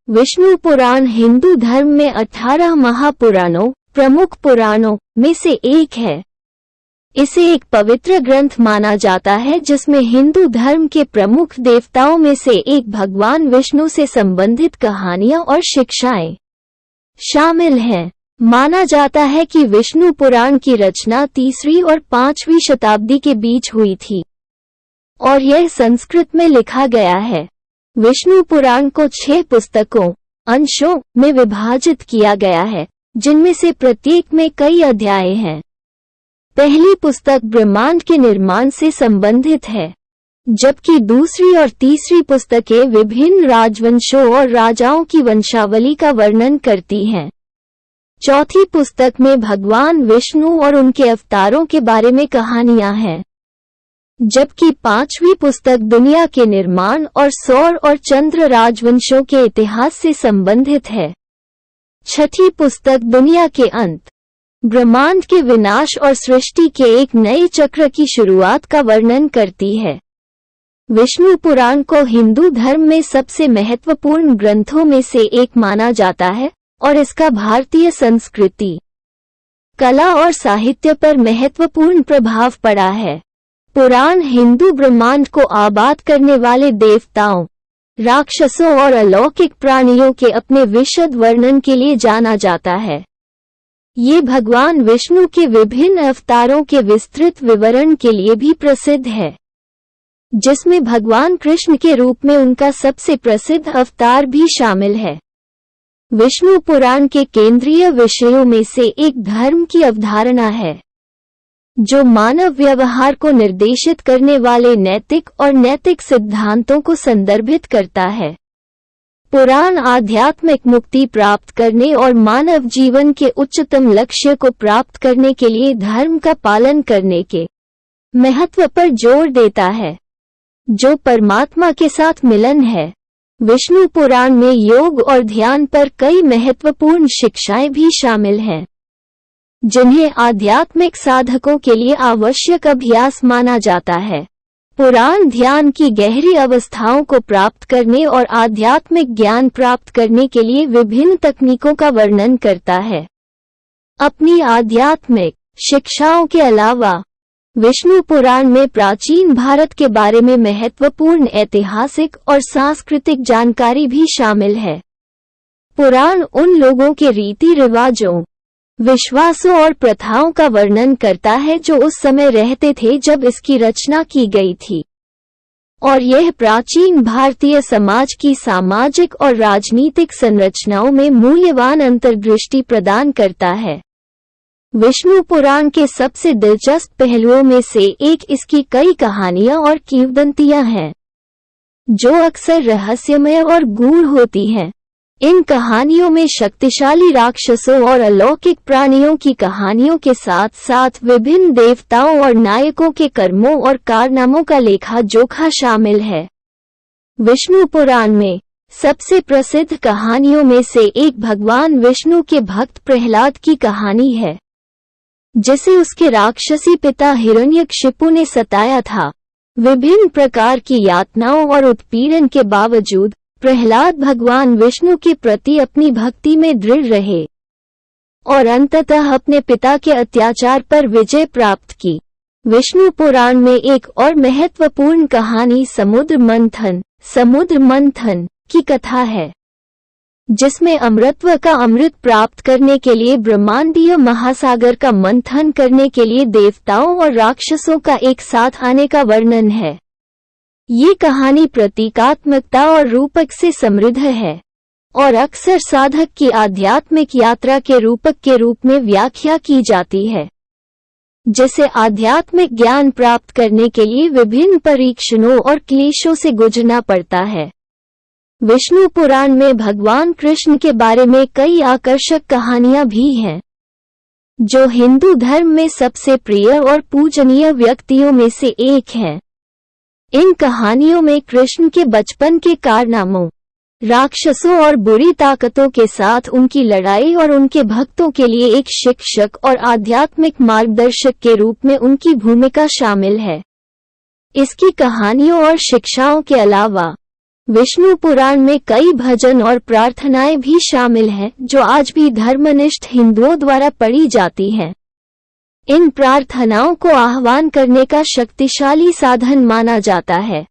विष्णु पुराण हिंदू धर्म में 18 महापुराणों प्रमुख पुराणों में से एक है। इसे एक पवित्र ग्रंथ माना जाता है जिसमें हिंदू धर्म के प्रमुख देवताओं में से एक भगवान विष्णु से संबंधित कहानियां और शिक्षाएं शामिल हैं। माना जाता है कि विष्णु पुराण की रचना 3वीं और 5वीं शताब्दी के बीच हुई थी और यह संस्कृत में लिखा गया है। विष्णु पुराण को 6 पुस्तकों अंशों में विभाजित किया गया है, जिनमें से प्रत्येक में कई अध्याय हैं। पहली पुस्तक ब्रह्मांड के निर्माण से संबंधित है, जबकि दूसरी और तीसरी पुस्तकें विभिन्न राजवंशों और राजाओं की वंशावली का वर्णन करती हैं। चौथी पुस्तक में भगवान विष्णु और उनके अवतारों के बारे में कहानियां हैं, जबकि 5वीं पुस्तक दुनिया के निर्माण और सौर और चंद्र राजवंशों के इतिहास से संबंधित है। छठी पुस्तक दुनिया के अंत, ब्रह्मांड के विनाश और सृष्टि के एक नए चक्र की शुरुआत का वर्णन करती है। विष्णु पुराण को हिंदू धर्म में सबसे महत्वपूर्ण ग्रंथों में से एक माना जाता है और इसका भारतीय संस्कृति, कला और साहित्य पर महत्वपूर्ण प्रभाव पड़ा है। पुराण हिंदू ब्रह्मांड को आबाद करने वाले देवताओं, राक्षसों और अलौकिक प्राणियों के अपने विशद वर्णन के लिए जाना जाता है। ये भगवान विष्णु के विभिन्न अवतारों के विस्तृत विवरण के लिए भी प्रसिद्ध है, जिसमें भगवान कृष्ण के रूप में उनका सबसे प्रसिद्ध अवतार भी शामिल है। विष्णु पुराण के केंद्रीय विषयों में से एक धर्म की अवधारणा है, जो मानव व्यवहार को निर्देशित करने वाले नैतिक और नैतिक सिद्धांतों को संदर्भित करता है। पुराण आध्यात्मिक मुक्ति प्राप्त करने और मानव जीवन के उच्चतम लक्ष्य को प्राप्त करने के लिए धर्म का पालन करने के महत्व पर जोर देता है, जो परमात्मा के साथ मिलन है। विष्णु पुराण में योग और ध्यान पर कई महत्वपूर्ण शिक्षाएं भी शामिल हैं, जिन्हें आध्यात्मिक साधकों के लिए आवश्यक अभ्यास माना जाता है। पुराण ध्यान की गहरी अवस्थाओं को प्राप्त करने और आध्यात्मिक ज्ञान प्राप्त करने के लिए विभिन्न तकनीकों का वर्णन करता है। अपनी आध्यात्मिक शिक्षाओं के अलावा विष्णु पुराण में प्राचीन भारत के बारे में महत्वपूर्ण ऐतिहासिक और सांस्कृतिक जानकारी भी शामिल है। पुराण उन लोगों के रीति रिवाजों, विश्वासों और प्रथाओं का वर्णन करता है जो उस समय रहते थे जब इसकी रचना की गई थी, और यह प्राचीन भारतीय समाज की सामाजिक और राजनीतिक संरचनाओं में मूल्यवान अंतर्दृष्टि प्रदान करता है। विष्णु पुराण के सबसे दिलचस्प पहलुओं में से एक इसकी कई कहानियां और किंवदंतियां हैं, जो अक्सर रहस्यमय और गूढ़ होती हैं। इन कहानियों में शक्तिशाली राक्षसों और अलौकिक प्राणियों की कहानियों के साथ साथ विभिन्न देवताओं और नायकों के कर्मों और कारनामों का लेखा जोखा शामिल है। विष्णु पुराण में सबसे प्रसिद्ध कहानियों में से एक भगवान विष्णु के भक्त प्रहलाद की कहानी है, जिसे उसके राक्षसी पिता हिरण्यकशिपु ने सताया था। विभिन्न प्रकार की यातनाओं और उत्पीड़न के बावजूद प्रहलाद भगवान विष्णु के प्रति अपनी भक्ति में दृढ़ रहे और अंततः अपने पिता के अत्याचार पर विजय प्राप्त की। विष्णु पुराण में एक और महत्वपूर्ण कहानी समुद्र मंथन की कथा है, जिसमें अमृतत्व का अमृत प्राप्त करने के लिए ब्रह्मांडीय महासागर का मंथन करने के लिए देवताओं और राक्षसों का एक साथ आने का वर्णन है। ये कहानी प्रतीकात्मकता और रूपक से समृद्ध है और अक्सर साधक की आध्यात्मिक यात्रा के रूपक के रूप में व्याख्या की जाती है, जिसे आध्यात्मिक ज्ञान प्राप्त करने के लिए विभिन्न परीक्षणों और क्लेशों से गुजरना पड़ता है। विष्णु पुराण में भगवान कृष्ण के बारे में कई आकर्षक कहानियां भी हैं, जो हिंदू धर्म में सबसे प्रिय और पूजनीय व्यक्तियों में से एक हैं। इन कहानियों में कृष्ण के बचपन के कारनामों, राक्षसों और बुरी ताकतों के साथ उनकी लड़ाई और उनके भक्तों के लिए एक शिक्षक और आध्यात्मिक मार्गदर्शक के रूप में उनकी भूमिका शामिल है। इसकी कहानियों और शिक्षाओं के अलावा विष्णु पुराण में कई भजन और प्रार्थनाएं भी शामिल हैं जो आज भी धर्मनिष्ठ हिंदुओं द्वारा पढ़ी जाती हैं। इन प्रार्थनाओं को आह्वान करने का शक्तिशाली साधन माना जाता है।